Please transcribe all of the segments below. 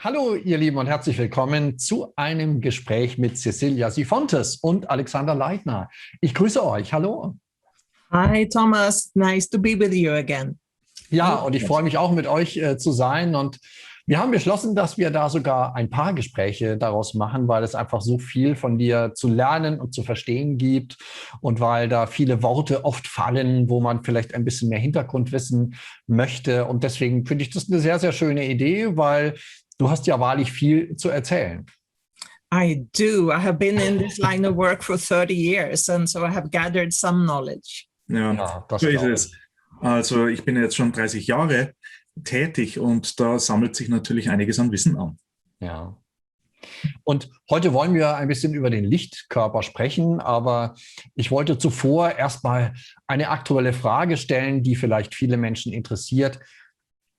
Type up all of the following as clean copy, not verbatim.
Hallo, ihr Lieben, und herzlich willkommen zu einem Gespräch mit Cecilia Sifontes und Alexander Leitner. Ich grüße euch. Hallo. Hi, Thomas. Nice to be with you again. Ja, und ich freue mich auch, mit euch zu sein. Und wir haben beschlossen, dass wir da sogar ein paar Gespräche daraus machen, weil es einfach so viel von dir zu lernen und zu verstehen gibt und weil da viele Worte oft fallen, wo man vielleicht ein bisschen mehr Hintergrund wissen möchte. Und deswegen finde ich das eine sehr, sehr schöne Idee, weil du hast ja wahrlich viel zu erzählen. I do. I have been in this line of work for 30 years, and so I have gathered some knowledge. Ja, so ist es. Also ich bin jetzt schon 30 Jahre tätig und da sammelt sich natürlich einiges an Wissen an. Ja. Und heute wollen wir ein bisschen über den Lichtkörper sprechen, aber ich wollte zuvor erstmal eine aktuelle Frage stellen, die vielleicht viele Menschen interessiert.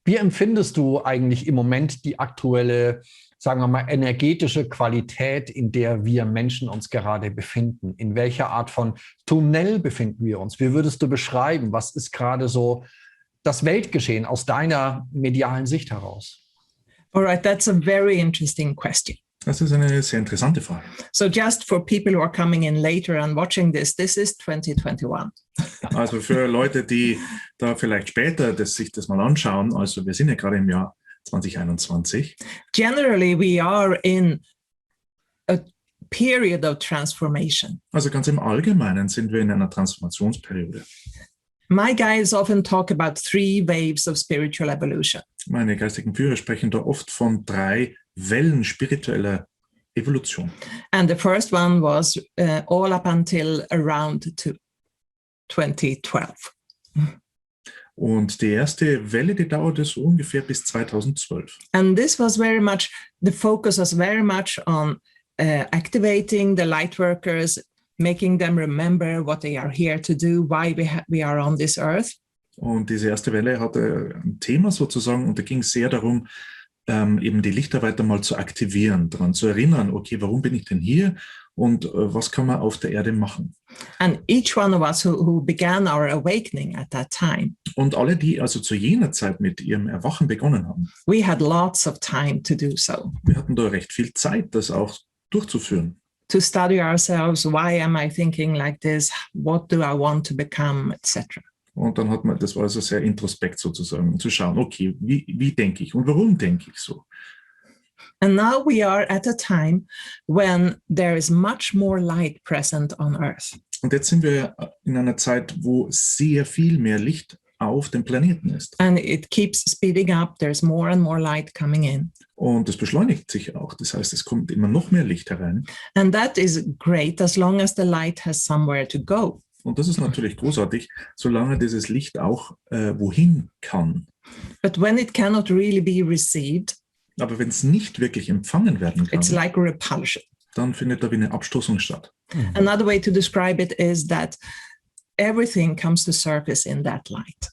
Wie empfindest du eigentlich im Moment die aktuelle, sagen wir mal, energetische Qualität, in der wir Menschen uns gerade befinden? In welcher Art von Tunnel befinden wir uns? Wie würdest du beschreiben, was ist gerade so das Weltgeschehen aus deiner medialen Sicht heraus? All right, that's a very interesting question. Das ist eine sehr interessante Frage. So just for people who are coming in later and watching this is 2021. Also für Leute, die da vielleicht später sich das mal anschauen, also wir sind ja gerade im Jahr 2021. Generally, we are in a period of transformation. Also ganz im Allgemeinen sind wir in einer Transformationsperiode. My guides often talk about 3 waves of spiritual evolution. Meine geistigen Führer sprechen da oft von 3 Wellen spiritueller Evolution. And the first one was all up until around 2012. Und die erste Welle, die dauerte so ungefähr bis 2012. And this was very much, the focus was very much on activating the light workers, making them remember what they are here to do, why we are on this earth. Und diese erste Welle hatte ein Thema sozusagen und da ging es sehr darum, eben die Lichtarbeiter mal zu aktivieren, daran zu erinnern, okay, warum bin ich denn hier und was kann man auf der Erde machen? And each one of us who began our awakening at that time. Und alle, die also zu jener Zeit mit ihrem Erwachen begonnen haben. We had lots of time to do so. Wir hatten da recht viel Zeit, das auch durchzuführen. To study ourselves, why am I thinking like this? What do I want to become, etc. Und dann hat man, das war also sehr introspekt sozusagen, zu schauen, okay, wie denke ich und warum denke ich so? And now we are at a time when there is much more light present on Earth. Und jetzt sind wir in einer Zeit, wo sehr viel mehr Licht auf dem Planeten ist. And it keeps speeding up. There's more and more light coming in. Und es beschleunigt sich auch. Das heißt, es kommt immer noch mehr Licht herein. And that is great as long as the light has somewhere to go. Und das ist natürlich großartig, solange dieses Licht auch wohin kann. But when it cannot really be received, aber wenn es nicht wirklich empfangen werden kann, it's like repulsion. Dann findet da wie eine Abstoßung statt. Another way to describe it is that everything comes to surface in that light.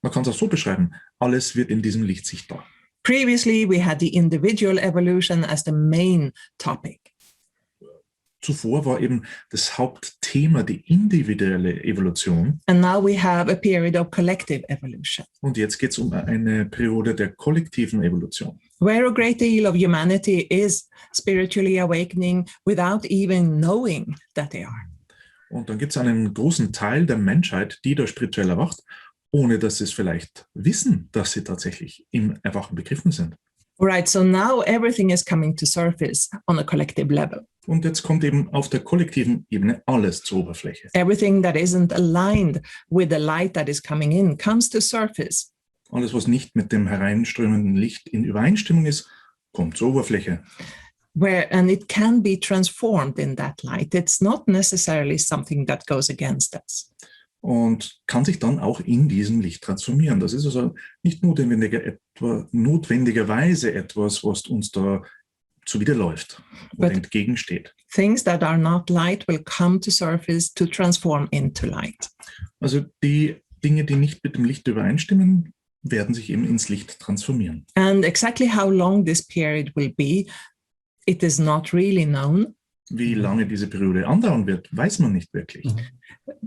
Man kann es auch so beschreiben, alles wird in diesem Licht sichtbar. Previously, we had the individual evolution as the main topic. Zuvor war eben das Hauptthema die individuelle Evolution. And now we have a period of collective evolution. Und jetzt geht es um eine Periode der kollektiven Evolution. Where a great deal of humanity is spiritually awakening without even knowing that they are. Und dann gibt es einen großen Teil der Menschheit, die da spirituell erwacht, ohne dass sie es vielleicht wissen, dass sie tatsächlich im Erwachen begriffen sind. Right, so now everything is coming to surface on a collective level. Und jetzt kommt eben auf der kollektiven Ebene alles zur Oberfläche. Everything that isn't aligned with the light that is coming in comes to surface. Alles, was nicht mit dem hereinströmenden Licht in Übereinstimmung ist, kommt zur Oberfläche. And it can be transformed in that light. It's not necessarily something that goes against us. Und kann sich dann auch in diesem Licht transformieren. Das ist also nicht notwendigerweise etwas, was uns da zuwiderläuft oder entgegensteht. Things that are not light will come to surface to transform into light. Also die Dinge, die nicht mit dem Licht übereinstimmen, werden sich eben ins Licht transformieren. And exactly how long this period will be, it is not really known. Wie lange diese Periode andauern wird, weiß man nicht wirklich.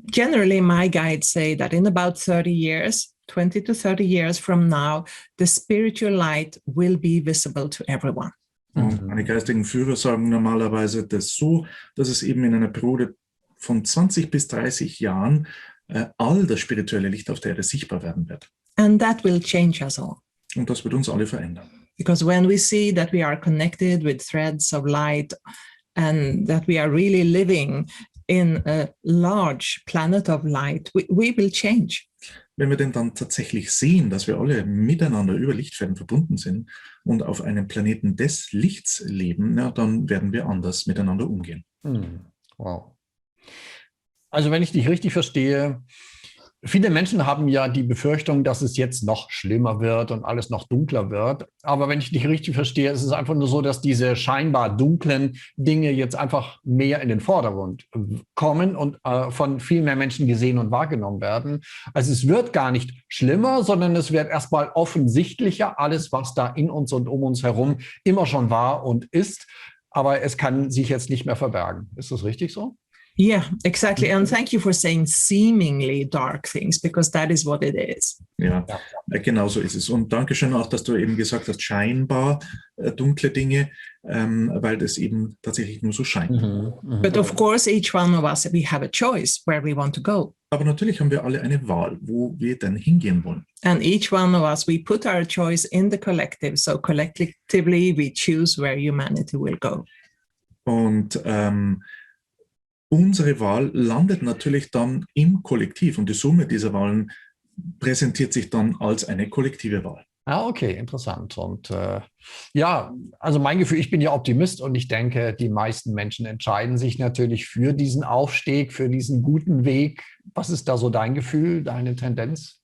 Generally, my guides say that in about 30 years, 20 to 30 years from now, the spiritual light will be visible to everyone. Und meine geistigen Führer sagen normalerweise das so, dass es eben in einer Periode von 20 bis 30 Jahren all das spirituelle Licht auf der Erde sichtbar werden wird. And that will change us all. Und das wird uns alle verändern. Because when we see that we are connected with threads of light and that we are really living in a large planet of light, we will change. Wenn wir denn dann tatsächlich sehen, dass wir alle miteinander über Lichtfäden verbunden sind und auf einem Planeten des Lichts leben, na, dann werden wir anders miteinander umgehen. Wow. Also wenn ich dich richtig verstehe, viele Menschen haben ja die Befürchtung, dass es jetzt noch schlimmer wird und alles noch dunkler wird. Aber wenn ich dich richtig verstehe, ist es einfach nur so, dass diese scheinbar dunklen Dinge jetzt einfach mehr in den Vordergrund kommen und von viel mehr Menschen gesehen und wahrgenommen werden. Also es wird gar nicht schlimmer, sondern es wird erstmal offensichtlicher, alles, was da in uns und um uns herum immer schon war und ist. Aber es kann sich jetzt nicht mehr verbergen. Ist das richtig so? Yeah, exactly. And thank you for saying seemingly dark things, because that is what it is. Ja, genau so ist es. Und Dankeschön auch, dass du eben gesagt hast, scheinbar dunkle Dinge, weil das eben tatsächlich nur so scheint. But of course, each one of us, we have a choice where we want to go. Aber natürlich haben wir alle eine Wahl, wo wir denn hingehen wollen. And each one of us, we put our choice in the collective. So collectively, we choose where humanity will go. Und unsere Wahl landet natürlich dann im Kollektiv und die Summe dieser Wahlen präsentiert sich dann als eine kollektive Wahl. Ah, okay, interessant. Und ja, also mein Gefühl, ich bin ja Optimist und ich denke, die meisten Menschen entscheiden sich natürlich für diesen Aufstieg, für diesen guten Weg. Was ist da so dein Gefühl, deine Tendenz?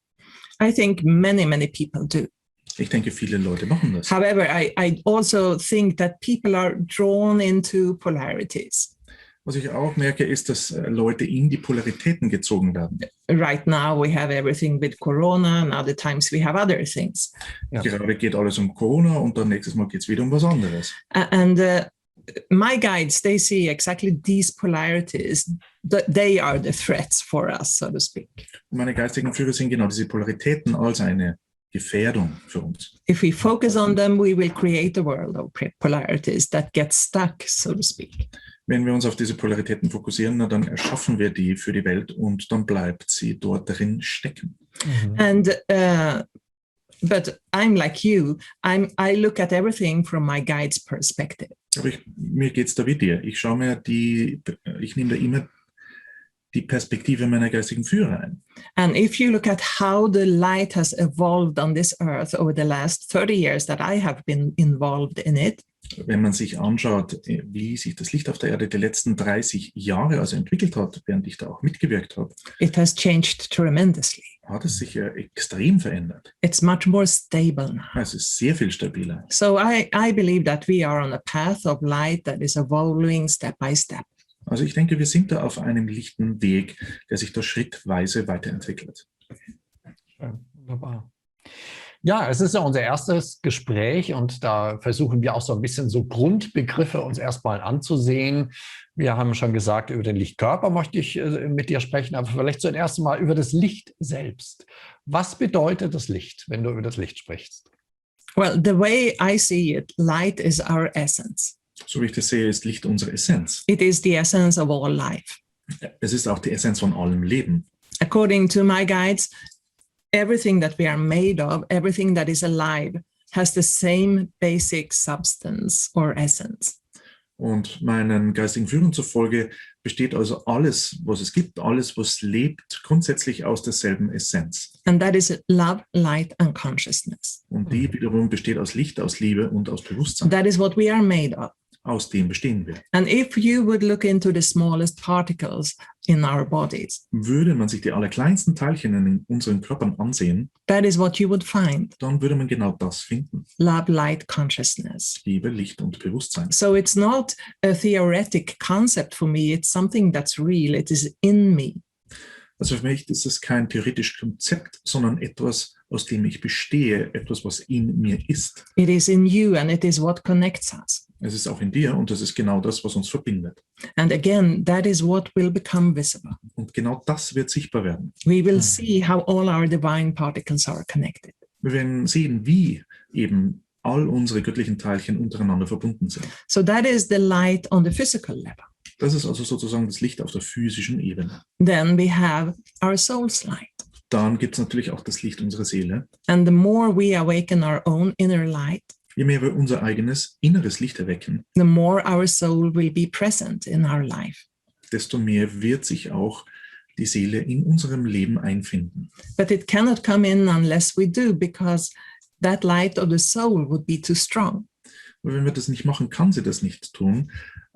I think many, many people do. Ich denke, viele Leute machen das. However, I also think that people are drawn into polarities. Was ich auch merke, ist, dass Leute in die Polaritäten gezogen werden. Right now we have everything with Corona, and other times we have other things. Ja. Gerade geht alles um Corona und dann nächstes Mal geht es wieder um was anderes. And my guides, they see exactly these polarities. They are the threats for us, so to speak. Und meine geistigen Führer sehen genau diese Polaritäten als eine Gefährdung für uns. If we focus on them, we will create a world of polarities that get stuck, so to speak. Wenn wir uns auf diese Polaritäten fokussieren, na, dann erschaffen wir die für die Welt und dann bleibt sie dort drin stecken. And but I'm like you. I look at everything from my guide's perspective. Aber mir geht es da wie dir. Ich nehme da immer die Perspektive meiner geistigen Führer ein. And if you look at how the light has evolved on this earth over the last 30 years that I have been involved in it, wenn man sich anschaut, wie sich das Licht auf der Erde die letzten 30 Jahre also entwickelt hat, während ich da auch mitgewirkt habe, it has changed tremendously. hat es sich ja extrem verändert. It's much more stable now. Es ist sehr viel stabiler. So I believe that we are on a path of light that is evolving step by step. Also ich denke, wir sind da auf einem lichten Weg, der sich da schrittweise weiterentwickelt. Wunderbar. Ja, es ist ja unser erstes Gespräch und da versuchen wir auch so ein bisschen so Grundbegriffe uns erstmal anzusehen. Wir haben schon gesagt, über den Lichtkörper möchte ich mit dir sprechen, aber vielleicht zuerst mal über das Licht selbst. Was bedeutet das Licht, wenn du über das Licht sprichst? Well, the way I see it, light is our essence. So wie ich das sehe, ist Licht unsere Essenz. It is the essence of all life. Es ist auch die Essenz von allem Leben. According to my guides, everything that we are made of, everything that is alive, has the same basic substance or essence. Und meinen geistigen Führern zufolge besteht also alles, was es gibt, alles, was lebt, grundsätzlich aus derselben Essenz. And that is love, light and consciousness. Und die wiederum besteht aus Licht, aus Liebe und aus Bewusstsein. That is what we are made of. Aus dem bestehen wir. And if you would look into the smallest particles in our bodies, Würde man sich die allerkleinsten Teilchen in unseren Körpern ansehen, that is what you would find. dann würde man genau das finden. Love, light, consciousness. Liebe, Licht und Bewusstsein. So it's not a theoretic concept for me. It's something that's real. It is in me. Also für mich ist es kein theoretisches Konzept, sondern etwas, aus dem ich bestehe, etwas, was in mir ist. It is in you and it is what connects us. Es ist auch in dir und das ist genau das, was uns verbindet. And again, that is what will become visible. Und genau das wird sichtbar werden. We will see how all our divine particles are connected. Wir werden sehen, wie eben all unsere göttlichen Teilchen untereinander verbunden sind. So that is the light on the physical level. Das ist also sozusagen das Licht auf der physischen Ebene. Then we have our soul's light. Dann gibt es natürlich auch das Licht unserer Seele. And the more we awaken our own inner light, Je mehr wir unser eigenes inneres Licht erwecken, the more our soul will be present in our life. desto mehr wird sich auch die Seele in unserem Leben einfinden. But it cannot come in unless we do, because that light of the soul would be too strong. Aber wenn wir das nicht machen, kann sie das nicht tun,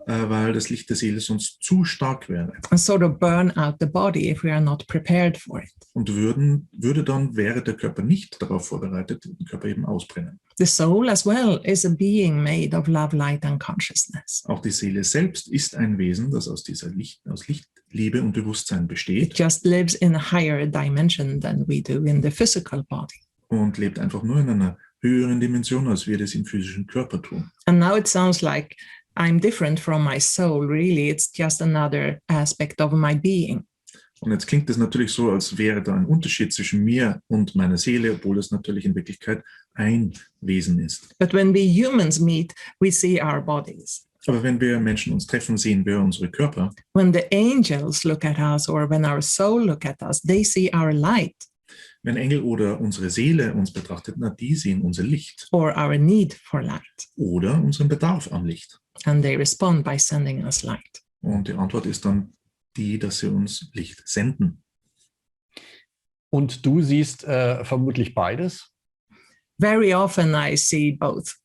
weil das Licht der Seele sonst zu stark wäre. And sort of burn out the body if we are not prepared for it. Und wäre der Körper nicht darauf vorbereitet, den Körper eben ausbrennen. The soul as well is a being made of love, light and consciousness. Auch die Seele selbst ist ein Wesen, das aus Licht, Liebe und Bewusstsein It besteht just lives in a higher dimension than we do in the physical body. und lebt einfach nur in einer höheren Dimension, als wir das im physischen Körper tun. And now it sounds like I'm different from my soul. Really, it's just another aspect of my being. Und jetzt klingt es natürlich so, als wäre da ein Unterschied zwischen mir und meiner Seele, obwohl es natürlich in Wirklichkeit ein Wesen ist. But when we humans meet, we see our bodies. Aber wenn wir Menschen uns treffen, sehen wir unsere Körper. When the angels look at us or when our soul look at us, they see our light Wenn Engel oder unsere Seele uns betrachtet, die sehen unser Licht or our need for light. oder unseren Bedarf an Licht. And they respond by sending us light. Und die Antwort ist dann die, dass sie uns Licht senden. Und du siehst vermutlich beides? Very often I see both.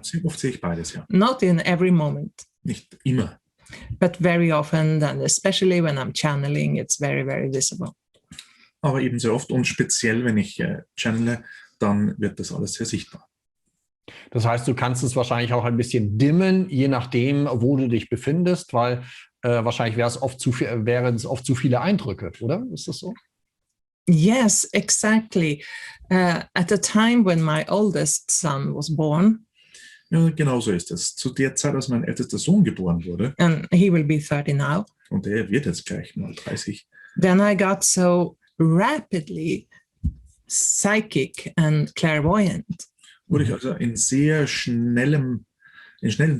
Sehr oft sehe ich beides, ja. Not in every moment, Nicht immer. but very often, and especially when I'm channeling, it's very, very visible. Aber eben sehr oft und speziell, wenn ich channele, dann wird das alles sehr sichtbar. Das heißt, du kannst es wahrscheinlich auch ein bisschen dimmen, je nachdem, wo du dich befindest, weil wahrscheinlich wären es oft zu viele Eindrücke, oder? Ist das so? Yes, exactly. At the time when my oldest son was born, Ja, genau so ist es. Zu der Zeit, als mein ältester Sohn geboren wurde, and he will be 30 now, und er wird jetzt gleich mal 30, then I got so rapidly psychic and clairvoyant. wurde ich also in schnellen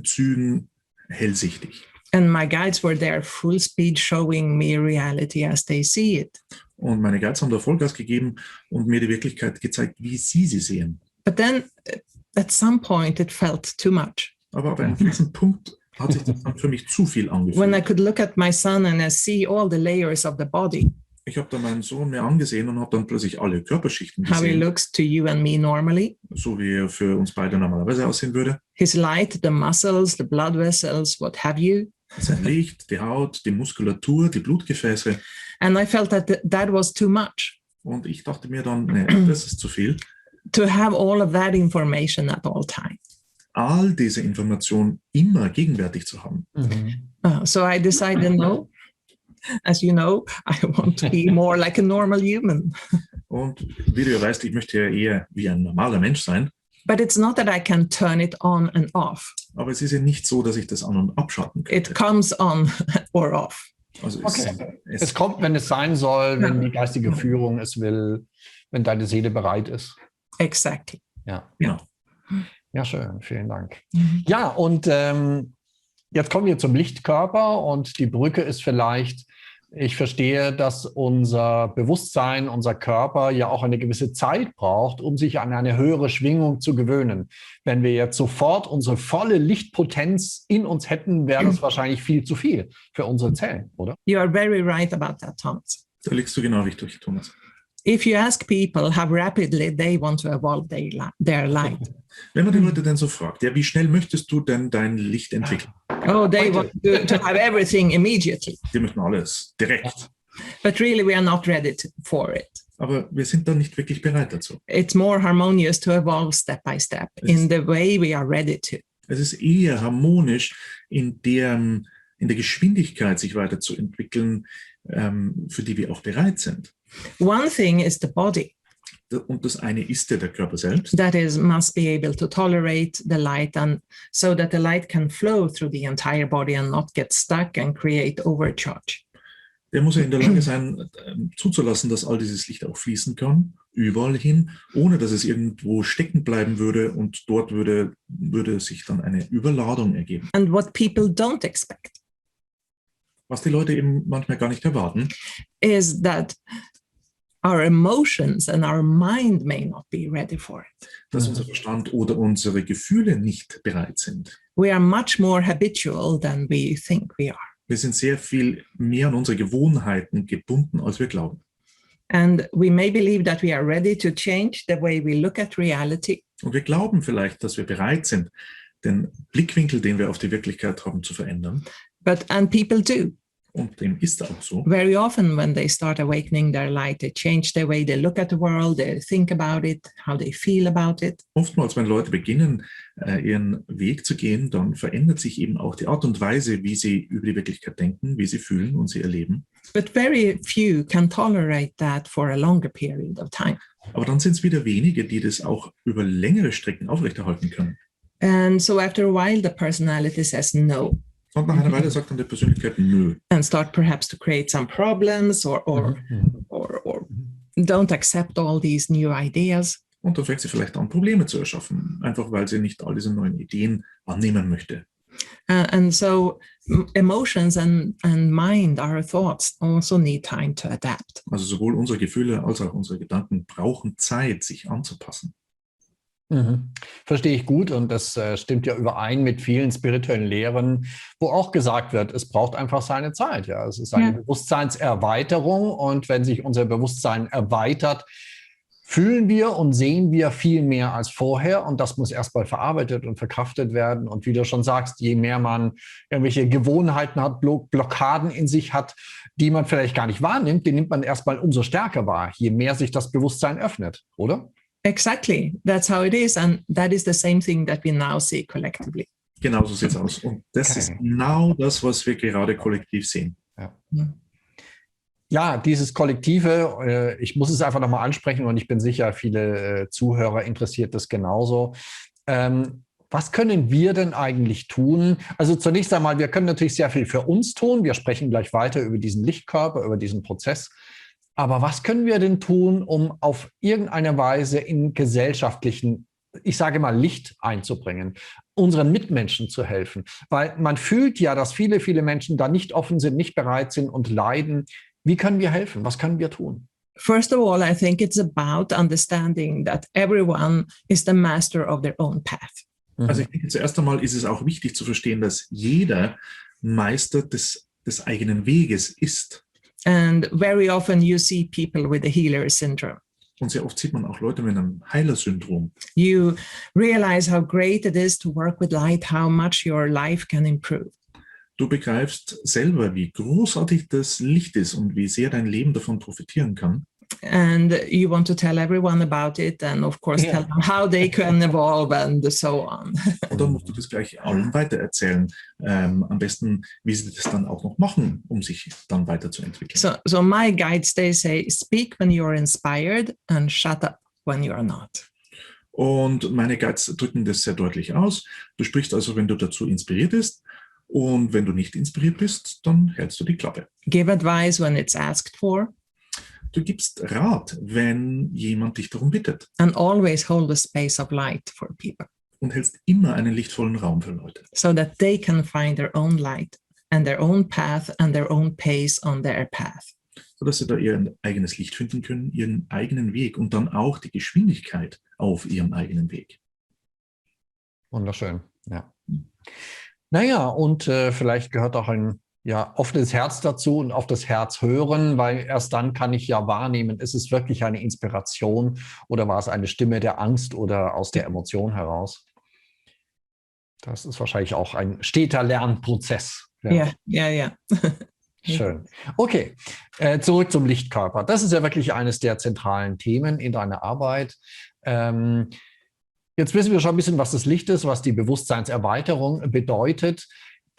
Zügen hellsichtig. And my guides were there full speed showing me reality as they see it. Und meine Guides haben da Vollgas gegeben und mir die Wirklichkeit gezeigt, wie sie sehen. But then at some point it felt too much. Aber ab einem gewissen Punkt hat sich das dann für mich zu viel When I angefühlt. could look at my son and I see all the layers of the body, Ich habe dann meinen Sohn mir angesehen und habe dann plötzlich alle Körperschichten how he gesehen, looks to you and me normally, so wie er für uns beide normalerweise aussehen würde. his light, the muscles, the blood vessels, what have you. Sein Licht, die Haut, die Muskulatur, die Blutgefäße. And I felt that that was too much Und ich dachte mir dann, nee, das ist zu viel. to have all of that information at all times. All diese Informationen immer gegenwärtig zu haben. So I decided, no, as you know, I want to be more like a normal human. Und wie du ja weißt, ich möchte ja eher wie ein normaler Mensch sein. But it's not that I can turn it on and off. Aber es ist ja nicht so, dass ich das an- und abschalten könnte. It comes on or off. Also Okay. es Es kommt, wenn es sein soll, wenn die geistige Führung es will, wenn deine Seele bereit ist. Exactly. Ja, genau. ja, schön. Vielen Dank. Ja, und jetzt kommen wir zum Lichtkörper und die Brücke ist vielleicht, ich verstehe, dass unser Bewusstsein, unser Körper ja auch eine gewisse Zeit braucht, um sich an eine höhere Schwingung zu gewöhnen. Wenn wir jetzt sofort unsere volle Lichtpotenz in uns hätten, wäre das wahrscheinlich viel zu viel für unsere Zellen, oder? You are very right about that, Thomas. Da liegst du genau richtig, Thomas. If you ask people how rapidly they want to evolve their light, Wenn man die Leute dann so fragt, ja, wie schnell möchtest du denn dein Licht entwickeln? oh, they want to have everything immediately. Die möchten alles direkt. But really, we are not ready for it. Aber wir sind dann nicht wirklich bereit dazu. It's more harmonious to evolve step by step in the way we are ready to. Es ist eher harmonisch in der Geschwindigkeit, sich weiterzuentwickeln, für die wir auch bereit sind. One thing is the body. Und das eine ist ja der Körper selbst. That is, must be able to tolerate the light, and so that the light can flow through the entire body and not get stuck and create overcharge. Der muss ja in der Lage sein, zuzulassen, dass all dieses Licht auch fließen kann, überall hin, ohne dass es irgendwo stecken bleiben würde, und dort würde sich dann eine Überladung ergeben. And what people don't expect Was die Leute eben manchmal gar nicht erwarten, is that our emotions and our mind may not be ready for it. dass unser Verstand oder unsere Gefühle nicht bereit sind. We are much more habitual than we think we are. Wir sind sehr viel mehr an unsere Gewohnheiten gebunden, als wir glauben. And we may believe that we are ready to change the way we look at reality. Und wir glauben vielleicht, dass wir bereit sind, den Blickwinkel, den wir auf die Wirklichkeit haben, zu verändern. And people do. Und dem ist auch so. Very often when they start awakening their light, they change the way they look at the world, they think about it, how they feel about it. Oftmals, wenn Leute beginnen, ihren Weg zu gehen, dann verändert sich eben auch die Art und Weise, wie sie über die Wirklichkeit denken, wie sie fühlen und sie erleben. But very few can tolerate that for a longer period of time. Aber dann sind es wieder wenige, die das auch über längere Strecken aufrechterhalten können. And so after a while, the personality says no. Und nach einer Weile sagt dann die Persönlichkeit nö. And start perhaps to create some problems or don't accept all these new ideas. Und dann fängt sie vielleicht an, Probleme zu erschaffen, einfach weil sie nicht all diese neuen Ideen annehmen möchte. And so emotions and mind, our thoughts also need time to adapt. Also sowohl unsere Gefühle als auch unsere Gedanken brauchen Zeit, sich anzupassen. Verstehe ich gut, und das stimmt ja überein mit vielen spirituellen Lehren, wo auch gesagt wird, es braucht einfach seine Zeit. Ja, es ist eine Bewusstseinserweiterung, und wenn sich unser Bewusstsein erweitert, fühlen wir und sehen wir viel mehr als vorher, und das muss erstmal verarbeitet und verkraftet werden. Und wie du schon sagst, je mehr man irgendwelche Gewohnheiten hat, Blockaden in sich hat, die man vielleicht gar nicht wahrnimmt, die nimmt man erstmal umso stärker wahr, je mehr sich das Bewusstsein öffnet, oder? Exactly, that's how it is, and that is the same thing that we now see collectively. Genau so sieht es aus. Und das ist genau das, was wir gerade kollektiv sehen. Ja, dieses Kollektive, ich muss es einfach nochmal ansprechen, und ich bin sicher, viele Zuhörer interessiert das genauso. Was können wir denn eigentlich tun? Also zunächst einmal, wir können natürlich sehr viel für uns tun. Wir sprechen gleich weiter über diesen Lichtkörper, über diesen Prozess. Aber was können wir denn tun, um auf irgendeine Weise in gesellschaftlichen, ich sage mal, Licht einzubringen, unseren Mitmenschen zu helfen? Weil man fühlt ja, dass viele, viele Menschen da nicht offen sind, nicht bereit sind und leiden. Wie können wir helfen? Was können wir tun? First of all, I think it's about understanding that everyone is the master of their own path. Also ich denke, zuerst einmal ist es auch wichtig zu verstehen, dass jeder Meister des eigenen Weges ist. And very often you see people with the healer syndrome. Und sehr oft sieht man auch Leute mit einem Heiler-Syndrom. You realize how great it is to work with light, how much your life can improve. Du begreifst selber, wie großartig das Licht ist und wie sehr dein Leben davon profitieren kann. And you want to tell everyone about it, and of course tell them how they can evolve and so on. Und dann musst du das gleich allen weitererzählen. Am besten, wie sie das dann auch noch machen, um sich dann weiterzuentwickeln. So my guides, they say, speak when you're inspired and shut up when you're not. Und meine Guides drücken das sehr deutlich aus. Du sprichst also, wenn du dazu inspiriert bist. Und wenn du nicht inspiriert bist, dann hältst du die Klappe. Give advice when it's asked for. Du gibst Rat, wenn jemand dich darum bittet. And always hold a space of light for people. Und hältst immer einen lichtvollen Raum für Leute. So that they can find their own light and their own path and their own pace on their path. Sodass sie da ihr eigenes Licht finden können, ihren eigenen Weg und dann auch die Geschwindigkeit auf ihrem eigenen Weg. Wunderschön, ja. Naja, und vielleicht gehört auch ein offenes Herz dazu und auf das Herz hören, weil erst dann kann ich ja wahrnehmen, ist es wirklich eine Inspiration oder war es eine Stimme der Angst oder aus der Emotion heraus? Das ist wahrscheinlich auch ein steter Lernprozess. Ja. Schön. Okay, zurück zum Lichtkörper. Das ist ja wirklich eines der zentralen Themen in deiner Arbeit. Jetzt wissen wir schon ein bisschen, was das Licht ist, was die Bewusstseinserweiterung bedeutet.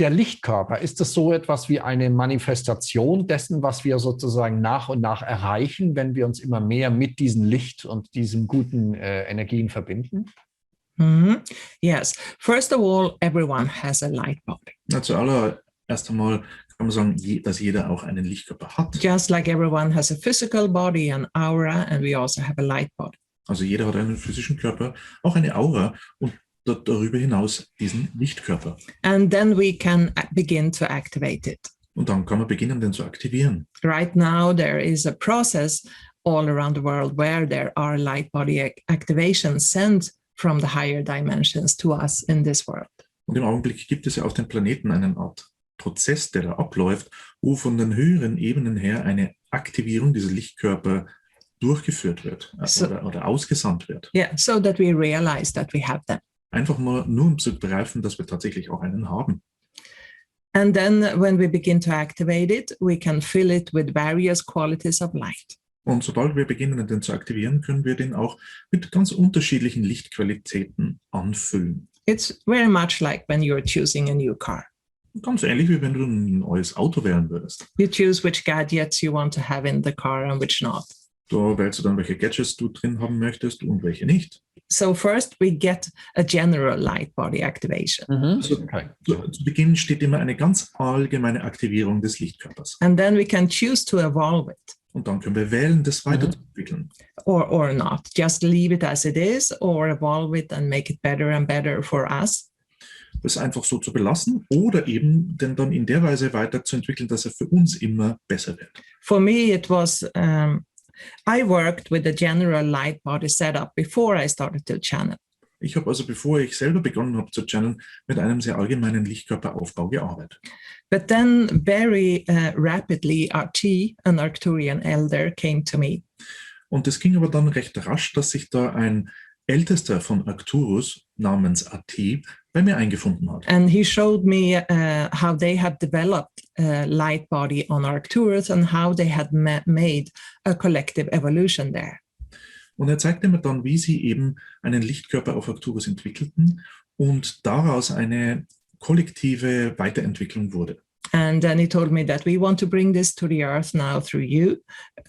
der Lichtkörper, ist das so etwas wie eine Manifestation dessen, was wir sozusagen nach und nach erreichen, wenn wir uns immer mehr mit diesem Licht und diesen guten Energien verbinden? Yes. First of all, everyone has a light body. Na, zuallererst einmal kann man sagen, dass jeder auch einen Lichtkörper hat. Just like everyone has a physical body, an aura, and we also have a light body. Also jeder hat einen physischen Körper, auch eine Aura und darüber hinaus diesen Lichtkörper. And then we can begin to activate it. Und dann kann man beginnen, den zu aktivieren. Right now, there is a process all around the world where there are light body activations sent from the higher dimensions to us in this world. Und im Augenblick gibt es ja auf dem Planeten eine Art Prozess, der da abläuft, wo von den höheren Ebenen her eine Aktivierung dieser Lichtkörper durchgeführt wird oder ausgesandt wird. Yeah, so that we realize that we have them. Einfach mal nur um zu begreifen, dass wir tatsächlich auch einen haben. And then when we begin to activate it, we can fill it with various qualities of light. Und sobald wir beginnen, den zu aktivieren, können wir den auch mit ganz unterschiedlichen Lichtqualitäten anfüllen. It's very much like when you're choosing a new car. Ganz ähnlich, wie wenn du ein neues Auto wählen würdest. You choose which gadgets you want to have in the car and which not. Da wählst du dann, welche Gadgets du drin haben möchtest und welche nicht. So first we get a general light body activation. Also, zu Beginn steht immer eine ganz allgemeine Aktivierung des Lichtkörpers. And then we can choose to evolve it. Und dann können wir wählen, das weiterzuentwickeln. Or not. Just leave it as it is or evolve it and make it better and better for us. Das einfach so zu belassen oder eben den dann in der Weise weiterzuentwickeln, dass er für uns immer besser wird. For me, it was, I worked with a general light body setup before I started to channel. Ich habe also, bevor ich selber begonnen habe zu channeln, mit einem sehr allgemeinen Lichtkörperaufbau gearbeitet. But then very rapidly, RT, an Arcturian elder, came to me. Und es ging aber dann recht rasch, dass sich da ein Ältester von Arcturus namens AT bei mir eingefunden hat. And he showed me how they had developed a light body on Arcturus and how they had made a collective evolution there. Und er zeigte mir dann, wie sie eben einen Lichtkörper auf Arcturus entwickelten und daraus eine kollektive Weiterentwicklung wurde. And then he told me that we want to bring this to the earth now through you.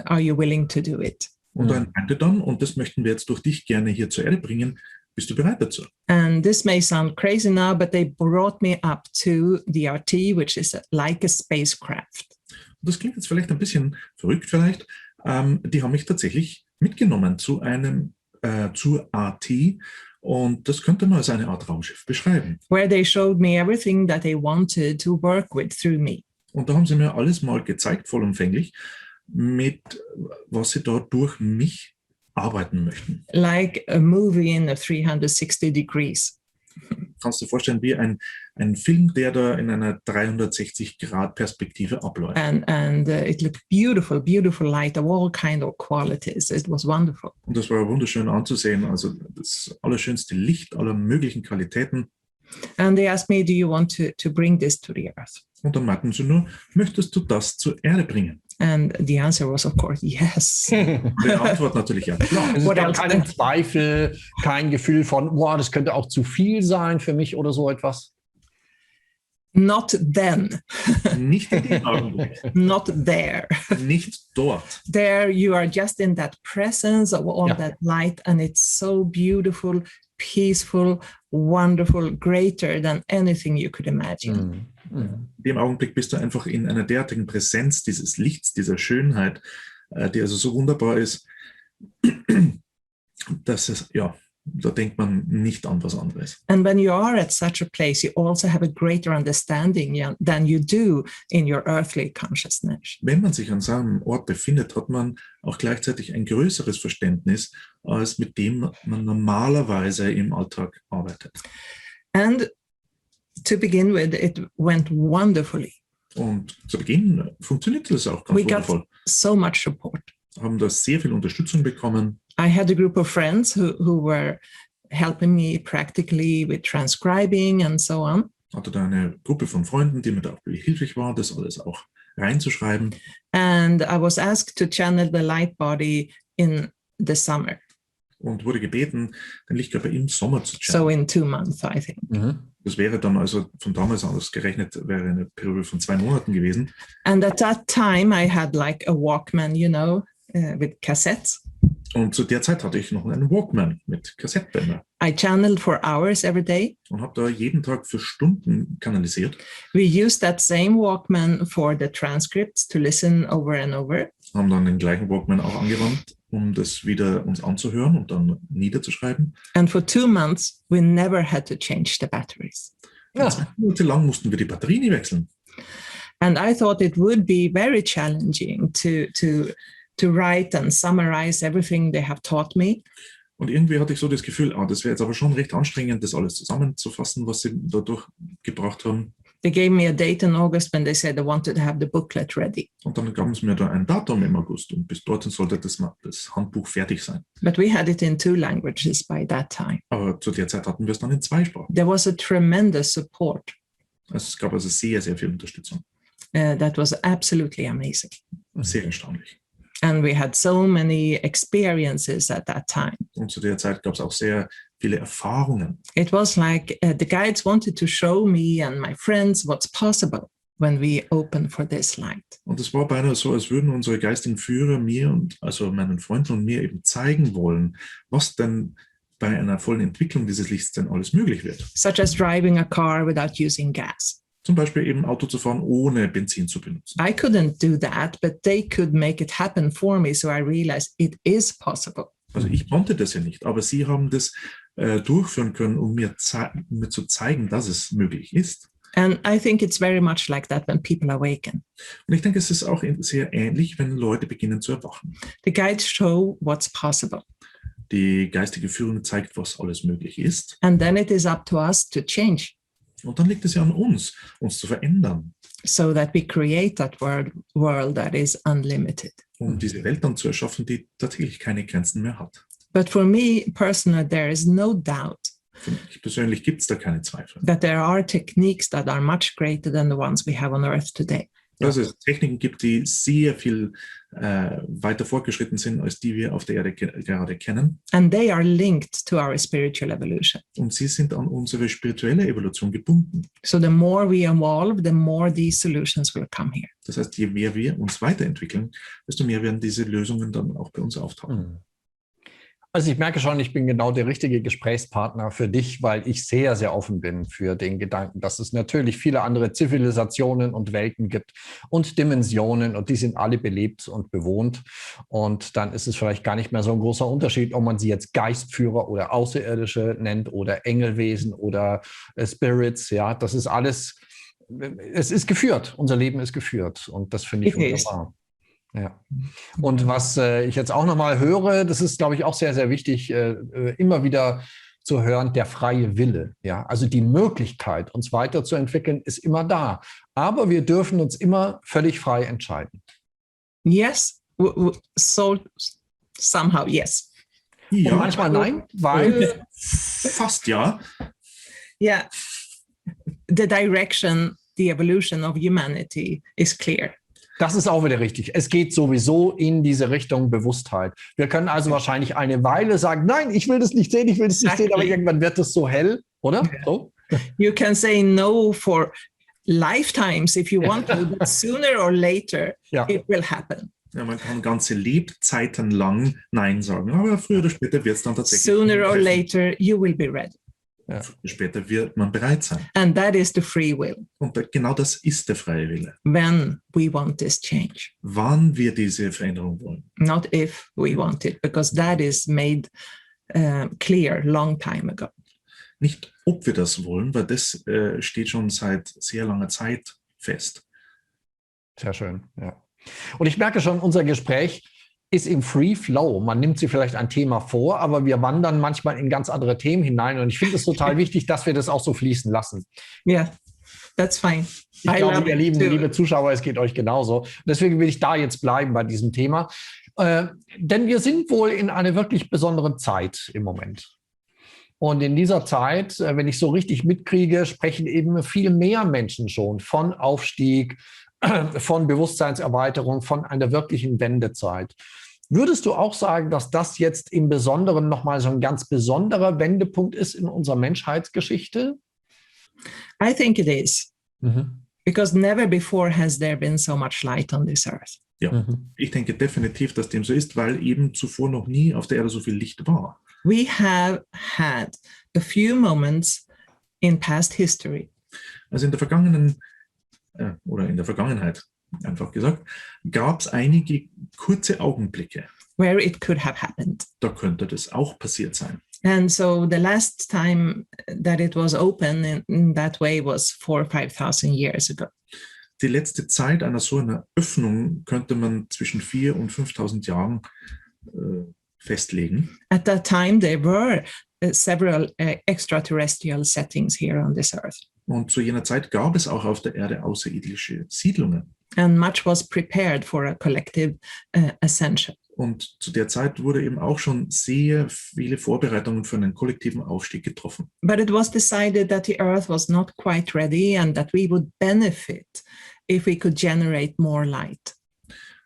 Are you willing to do it? Und er meinte dann, und das möchten wir jetzt durch dich gerne hier zur Erde bringen, bist du bereit dazu? And this may sound crazy now, but they brought me up to the RT, which is like a spacecraft. Und das klingt jetzt vielleicht ein bisschen verrückt vielleicht. Die haben mich tatsächlich mitgenommen zur AT und das könnte man als eine Art Raumschiff beschreiben. Where they showed me everything that they wanted to work with through me. Und da haben sie mir alles mal gezeigt, vollumfänglich, mit was sie da durch mich arbeiten möchten. Like a movie in a 360 degrees. Kannst du dir vorstellen, wie ein Film, der da in einer 360-Grad-Perspektive abläuft. And it looked beautiful, beautiful light of all kind of qualities. It was wonderful. Und das war wunderschön anzusehen. Also das allerschönste Licht aller möglichen Qualitäten. And they asked me, do you want to bring this to the earth? Und dann meinten sie nur, möchtest du das zur Erde bringen? And the answer was, of course, yes. Die Antwort natürlich ja, klar. Es gab keinen Zweifel, kein Gefühl von, boah, das könnte auch zu viel sein für mich oder so etwas. Not then. Nicht in dem Augenblick. Not there. Nicht dort. There you are just in that presence of all that light, and it's so beautiful, peaceful, wonderful, greater than anything you could imagine. In dem Augenblick bist du einfach in einer derartigen Präsenz dieses Lichts, dieser Schönheit, die also so wunderbar ist, dass es, da denkt man nicht an was anderes. And when you are at such a place, you also have a greater understanding than you do in your earthly consciousness. Wenn man sich an so einem Ort befindet, hat man auch gleichzeitig ein größeres Verständnis, als mit dem man normalerweise im Alltag arbeitet. And to begin with, it went wonderfully. Und zu Beginn funktionierte das auch ganz wundervoll. We got so much support. Haben da sehr viel Unterstützung bekommen. I had a group of friends who were helping me practically with transcribing and so on. Hatte da eine Gruppe von Freunden, die mir da auch behilflich war, das alles auch reinzuschreiben. And I was asked to channel the light body in the summer. Und wurde gebeten, den Lichtkörper im Sommer zu channeln. So in 2 months, I think. Das wäre dann also von damals aus gerechnet, wäre eine Periode von 2 Monaten gewesen. And at that time, I had like a Walkman, with cassettes. Und zu der Zeit hatte ich noch einen Walkman mit Kassettbänder. I channeled for hours every day. Und habe da jeden Tag für Stunden kanalisiert. We used that same Walkman for the transcripts to listen over and over. Haben dann den gleichen Walkman auch angewandt, um das wieder uns anzuhören und dann niederzuschreiben. And for 2 months, we never had to change the batteries. Ja. 2 Monate lang mussten wir die Batterie nie wechseln. And I thought it would be very challenging to write and summarize everything they have taught me. Und irgendwie hatte ich so das Gefühl, das wäre jetzt aber schon recht anstrengend, das alles zusammenzufassen, was sie dadurch gebracht haben. They gave me a date in August when they said they wanted to have the booklet ready. Und dann gaben sie mir da ein Datum im August und bis dorthin sollte das Handbuch fertig sein. But we had it in 2 languages by that time. Aber zu der Zeit hatten wir es dann in 2 Sprachen. There was a tremendous support. Es gab also sehr, sehr viel Unterstützung. That was absolutely amazing. Sehr erstaunlich. And we had so many experiences at that time. Und zu der Zeit gab es auch sehr viele Erfahrungen. It was like the guides wanted to show me and my friends what's possible when we open for this light. Und es war beinahe so, als würden unsere geistigen Führer mir und also meinen Freunden und mir eben zeigen wollen, was denn bei einer vollen Entwicklung dieses Lichts denn alles möglich wird. Such as driving a car without using gas. Zum Beispiel eben Auto zu fahren, ohne Benzin zu benutzen. I couldn't do that, but they could make it happen for me, so I realized it is possible. Also ich konnte das ja nicht, aber sie haben das durchführen können, um mir zu zeigen, dass es möglich ist. And I think it's very much like that when people awaken. Und ich denke, es ist auch sehr ähnlich, wenn Leute beginnen zu erwachen. The guides show what's possible. Die geistige Führung zeigt, was alles möglich ist. And then it is up to us to change. Und dann liegt es ja an uns zu verändern. So that we create that world that is unlimited. Um diese Welt dann zu erschaffen, die tatsächlich keine Grenzen mehr hat. But for me personally, there is no doubt Für mich persönlich gibt es da keine Zweifel. that there are techniques that are much greater than the ones we have on Earth today. Dass es Techniken gibt, die sehr viel weiter fortgeschritten sind, als die wir auf der Erde gerade kennen. And they are linked to our spiritual evolution. Und sie sind an unsere spirituelle Evolution gebunden. So the more we evolve, the more these solutions will come here. Das heißt, je mehr wir uns weiterentwickeln, desto mehr werden diese Lösungen dann auch bei uns auftauchen. Also ich merke schon, ich bin genau der richtige Gesprächspartner für dich, weil ich sehr, sehr offen bin für den Gedanken, dass es natürlich viele andere Zivilisationen und Welten gibt und Dimensionen und die sind alle belebt und bewohnt. Und dann ist es vielleicht gar nicht mehr so ein großer Unterschied, ob man sie jetzt Geistführer oder Außerirdische nennt oder Engelwesen oder Spirits. Ja, das ist alles, es ist geführt. Unser Leben ist geführt und das finde ich wunderbar. Ja. Und was ich jetzt auch nochmal höre, das ist, glaube ich, auch sehr, sehr wichtig, immer wieder zu hören, der freie Wille. Ja? Also die Möglichkeit, uns weiterzuentwickeln, ist immer da. Aber wir dürfen uns immer völlig frei entscheiden. Yes, so somehow yes. Ja, und manchmal nein, weil... Fast ja. Yeah, the direction, the evolution of humanity is clear. Das ist auch wieder richtig. Es geht sowieso in diese Richtung Bewusstheit. Wir können also wahrscheinlich eine Weile sagen, nein, ich will das nicht sehen, ich will das nicht sehen, aber irgendwann wird es so hell, oder? Yeah. So? You can say no for lifetimes if you want to, but sooner or later it will happen. Ja, man kann ganze Lebzeiten lang Nein sagen, aber früher oder später wird es dann tatsächlich. Sooner or later you will be ready. Ja. Später wird man bereit sein. And that is the free will. Und genau das ist der freie Wille. When we want this change. Wann wir diese Veränderung wollen. Not if we want it, because that is made clear long time ago. Nicht, ob wir das wollen, weil das steht schon seit sehr langer Zeit fest. Sehr schön, ja. Und ich merke schon, unser Gespräch ist im Free Flow. Man nimmt sich vielleicht ein Thema vor, aber wir wandern manchmal in ganz andere Themen hinein. Und ich finde es total wichtig, dass wir das auch so fließen lassen. Yeah, that's fine. Ich glaube, ihr liebe Zuschauer, es geht euch genauso. Deswegen will ich da jetzt bleiben bei diesem Thema. Denn wir sind wohl in einer wirklich besonderen Zeit im Moment. Und in dieser Zeit, wenn ich so richtig mitkriege, sprechen eben viel mehr Menschen schon von Aufstieg, von Bewusstseinserweiterung, von einer wirklichen Wendezeit. Würdest du auch sagen, dass das jetzt im Besonderen nochmal so ein ganz besonderer Wendepunkt ist in unserer Menschheitsgeschichte? I think it is. Mhm. Because never before has there been so much light on this earth. Ja, ich denke definitiv, dass dem so ist, weil eben zuvor noch nie auf der Erde so viel Licht war. We have had a few moments in past history Also in der Vergangenheit, einfach gesagt, gab es einige kurze Augenblicke. where it could have happened. Da könnte das auch passiert sein. And so the last time that it was open in that way was 4,000 or 5,000 years ago. Die letzte Zeit einer so einer Öffnung könnte man zwischen 4.000 und 5.000 Jahren festlegen. At that time, there were several extraterrestrial settings here on this earth. Und zu jener Zeit gab es auch auf der Erde außerirdische Siedlungen. And much was prepared for a collective ascension. Und zu der Zeit wurde eben auch schon sehr viele Vorbereitungen für einen kollektiven Aufstieg getroffen. But it was decided that the earth was not quite ready and that we would benefit if we could generate more light.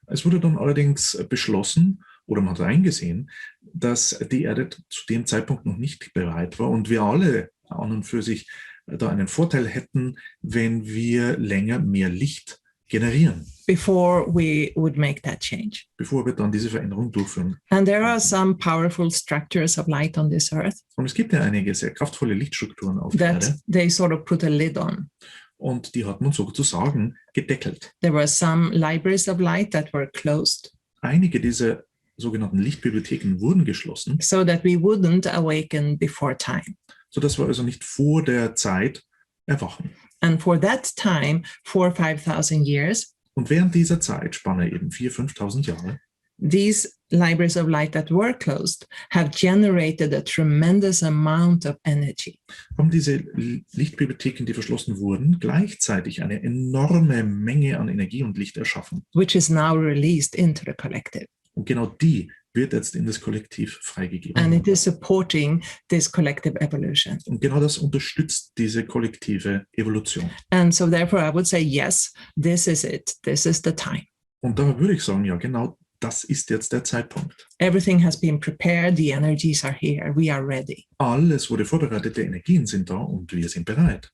Es wurde dann allerdings beschlossen, oder man hat eingesehen, dass die Erde zu dem Zeitpunkt noch nicht bereit war und wir alle an und für sich da einen Vorteil hätten, wenn wir länger mehr Licht generieren. Before we would make that change. Bevor wir dann diese Veränderung durchführen. And there are some powerful structures of light on this earth Und es gibt ja einige sehr kraftvolle Lichtstrukturen auf der that Erde they sort of put a lid on. und die hat man sozusagen gedeckelt. There were some libraries of light that were closed Einige dieser sogenannten Lichtbibliotheken wurden geschlossen, so that we wouldn't awaken before time. sodass wir also nicht vor der Zeit erwachen. And for that time, 4,000 or 5,000 years, Und während dieser Zeitspanne, eben 4.000, 5.000 Jahre, these libraries of light that were closed have generated a tremendous amount of energy. haben diese Lichtbibliotheken, die verschlossen wurden, gleichzeitig eine enorme Menge an Energie und Licht erschaffen. Which is now released into the collective. Und genau die wird jetzt in das Kollektiv freigegeben. And it is supporting this collective evolution. Und genau das unterstützt diese kollektive Evolution. And so therefore I would say, yes, this is it. This is the time. Und da würde ich sagen, ja, genau das ist jetzt der Zeitpunkt. Everything has been prepared. The energies are here. We are ready. Alles wurde vorbereitet, die Energien sind da und wir sind bereit.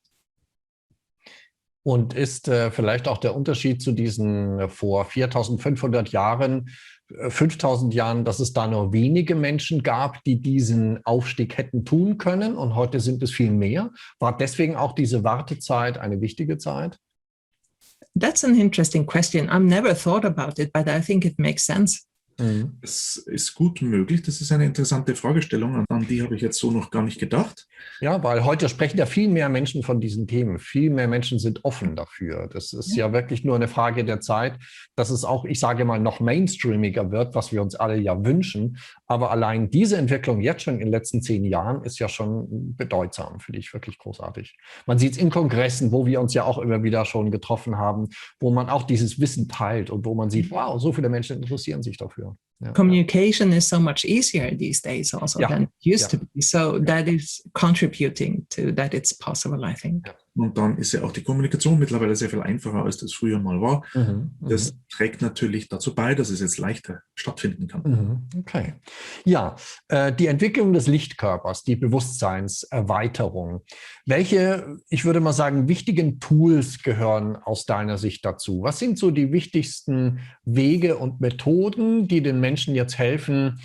Und ist vielleicht auch der Unterschied zu diesen vor 4.500 Jahren, 5.000 Jahren, dass es da nur wenige Menschen gab, die diesen Aufstieg hätten tun können und heute sind es viel mehr? War deswegen auch diese Wartezeit eine wichtige Zeit? That's an interesting question. I've never thought about it, but I think it makes sense. Es ist gut möglich, das ist eine interessante Fragestellung, an die habe ich jetzt so noch gar nicht gedacht. Ja, weil heute sprechen ja viel mehr Menschen von diesen Themen. Viel mehr Menschen sind offen dafür. Das ist ja wirklich nur eine Frage der Zeit, dass es auch, ich sage mal, noch mainstreamiger wird, was wir uns alle ja wünschen. Aber allein diese Entwicklung jetzt schon in den letzten 10 Jahren ist ja schon bedeutsam, finde ich wirklich großartig. Man sieht es in Kongressen, wo wir uns ja auch immer wieder schon getroffen haben, wo man auch dieses Wissen teilt und wo man sieht, wow, so viele Menschen interessieren sich dafür. Ja. Communication is so much easier these days also than it used to be. So that is contributing to that it's possible, I think. Und dann ist ja auch die Kommunikation mittlerweile sehr viel einfacher, als das früher mal war. Das trägt natürlich dazu bei, dass es jetzt leichter stattfinden kann. Okay. Ja, die Entwicklung des Lichtkörpers, die Bewusstseinserweiterung. Welche, ich würde mal sagen, wichtigen Tools gehören aus deiner Sicht dazu? Was sind so die wichtigsten Wege und Methoden, die den Menschen jetzt helfen,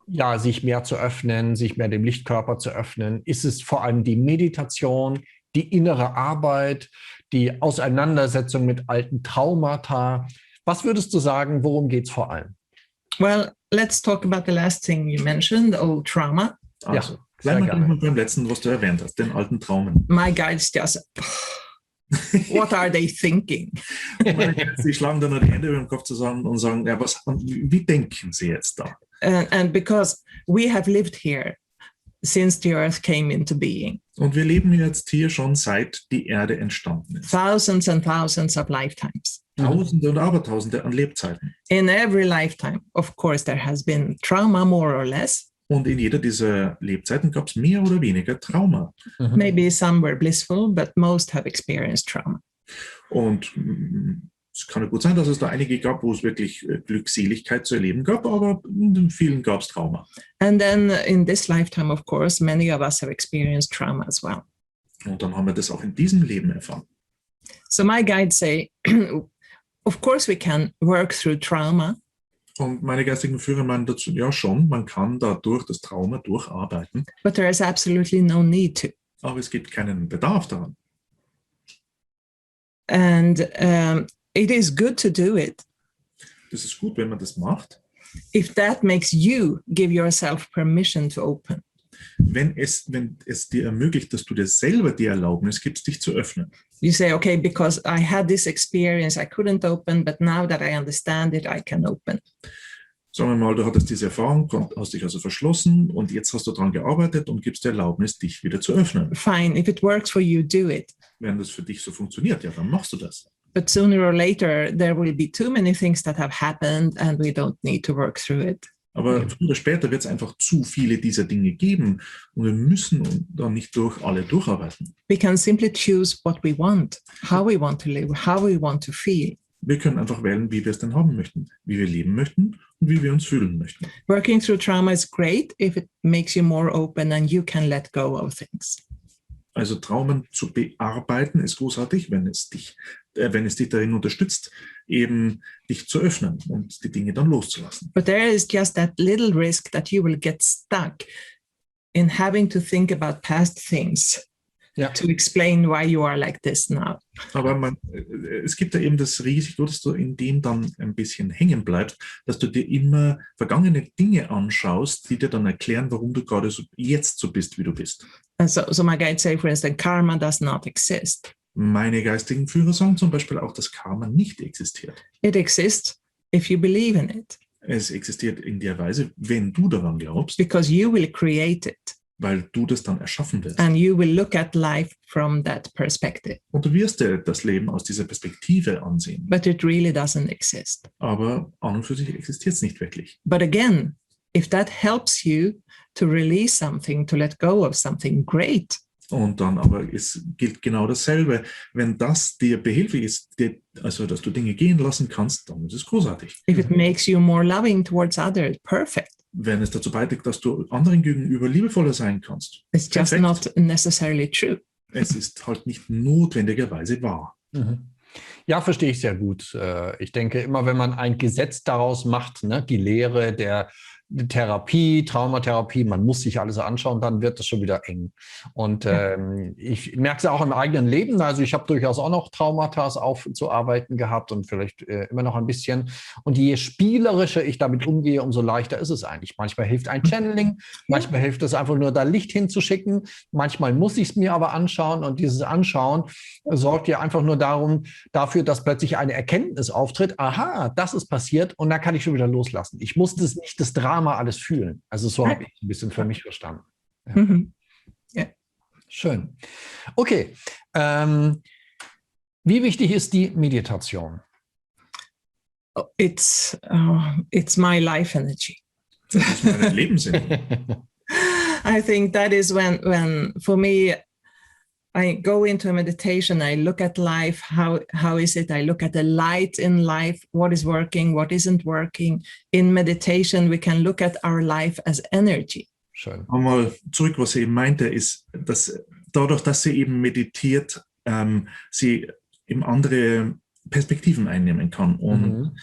ja, sich mehr zu öffnen, sich mehr dem Lichtkörper zu öffnen? Ist es vor allem die Meditation, die innere Arbeit, die Auseinandersetzung mit alten Traumata? Was würdest du sagen, worum geht es vor allem? Well, let's talk about the last thing you mentioned, old trauma. Also, bleiben wir mal beim letzten, was du erwähnt hast, den alten Traumen. My guides just, what are they thinking? Sie schlagen dann nur die Hände über den Kopf zusammen und sagen, ja, wie denken sie jetzt da? And because we have lived here since the earth came into being. Und wir leben jetzt hier schon seit die Erde entstanden ist. Thousands and thousands of lifetimes. Tausende und Abertausende an Lebzeiten. In every lifetime, of course, there has been trauma more or less. Und in jeder dieser Lebzeiten gab es mehr oder weniger Trauma. Maybe some were blissful, but most have experienced trauma. Und es kann ja gut sein, dass es da einige gab, wo es wirklich Glückseligkeit zu erleben gab, aber in vielen gab es Trauma. And then in this lifetime, of course, many of us have experienced trauma as well. Und dann haben wir das auch in diesem Leben erfahren. So my guides say, of course we can work through trauma. Und meine geistigen Führer meinen dazu, ja schon, man kann dadurch das Trauma durcharbeiten. But there is absolutely no need to. Aber es gibt keinen Bedarf daran. And it is good to do it Das ist gut, wenn man das macht, if that makes you give yourself permission to open. wenn es dir ermöglicht, dass du dir selber die Erlaubnis gibst, dich zu öffnen. You say, okay, because I had this experience, I couldn't open, but now that I understand it, I can open. Sagen wir mal, du hattest diese Erfahrung, hast dich also verschlossen und jetzt hast du daran gearbeitet und gibst dir Erlaubnis, dich wieder zu öffnen. Fine, if it works for you, do it. Wenn das für dich so funktioniert, ja, dann machst du das. But sooner or later, there will be too many things that have happened and we don't need to work through it. Aber früher oder später wird es einfach zu viele dieser Dinge geben und wir müssen dann nicht durch alle durcharbeiten. We can simply choose what we want, how we want to live, how we want to feel. Wir können einfach wählen, wie wir es denn haben möchten, wie wir leben möchten und wie wir uns fühlen möchten. Working through trauma is great if it makes you more open and you can let go of things. Also Traumen zu bearbeiten ist großartig, wenn es dich darin unterstützt, eben dich zu öffnen und die Dinge dann loszulassen. But there is just that little risk that you will get stuck in having to think about past things to explain why you are like this now. Aber es gibt ja eben das Risiko, dass du in dem dann ein bisschen hängen bleibst, dass du dir immer vergangene Dinge anschaust, die dir dann erklären, warum du gerade jetzt so bist, wie du bist. And so my guides say, for instance, karma does not exist. Meine geistigen Führer sagen zum Beispiel auch, dass Karma nicht existiert. It exists if you believe in it. Es existiert in der Weise, wenn du daran glaubst, because you will create it. Weil du das dann erschaffen wirst. And you will look at life from that perspective. Und du wirst dir das Leben aus dieser Perspektive ansehen. But it really doesn't exist. Aber an und für sich existiert es nicht wirklich. But again, if that helps you to release something, to let go of something, great. Und dann aber es gilt genau dasselbe. Wenn das dir behilflich ist, also dass du Dinge gehen lassen kannst, dann ist es großartig. If it makes you more loving towards others, perfect. Wenn es dazu beiträgt, dass du anderen gegenüber liebevoller sein kannst. It's just perfekt. not necessarily true. Es ist halt nicht notwendigerweise wahr. Mhm. Ja, verstehe ich sehr gut. Ich denke, immer wenn man ein Gesetz daraus macht, ne, die Lehre der Therapie, Traumatherapie, man muss sich alles anschauen, dann wird das schon wieder eng. Und ich merke es ja auch im eigenen Leben. Also ich habe durchaus auch noch Traumata aufzuarbeiten gehabt und vielleicht immer noch ein bisschen. Und je spielerischer ich damit umgehe, umso leichter ist es eigentlich. Manchmal hilft ein Channeling, manchmal hilft es einfach nur, da Licht hinzuschicken. Manchmal muss ich es mir aber anschauen und dieses Anschauen sorgt ja einfach nur dafür, dass plötzlich eine Erkenntnis auftritt. Aha, das ist passiert und dann kann ich schon wieder loslassen. Ich muss nicht das Drama alles fühlen. Also so habe ich ein bisschen für mich verstanden. Ja. Mhm. Yeah. Schön. Okay. Wie wichtig ist die Meditation? It's my life energy. Das ist meine Lebensenergie. I think that is when for me I go into a meditation, I look at life, how is it? I look at the light in life, what is working, what isn't working. In meditation, we can look at our life as energy. Schön. Einmal zurück, was sie eben meinte, ist, dass dadurch, dass sie eben meditiert, sie eben andere Perspektiven einnehmen kann und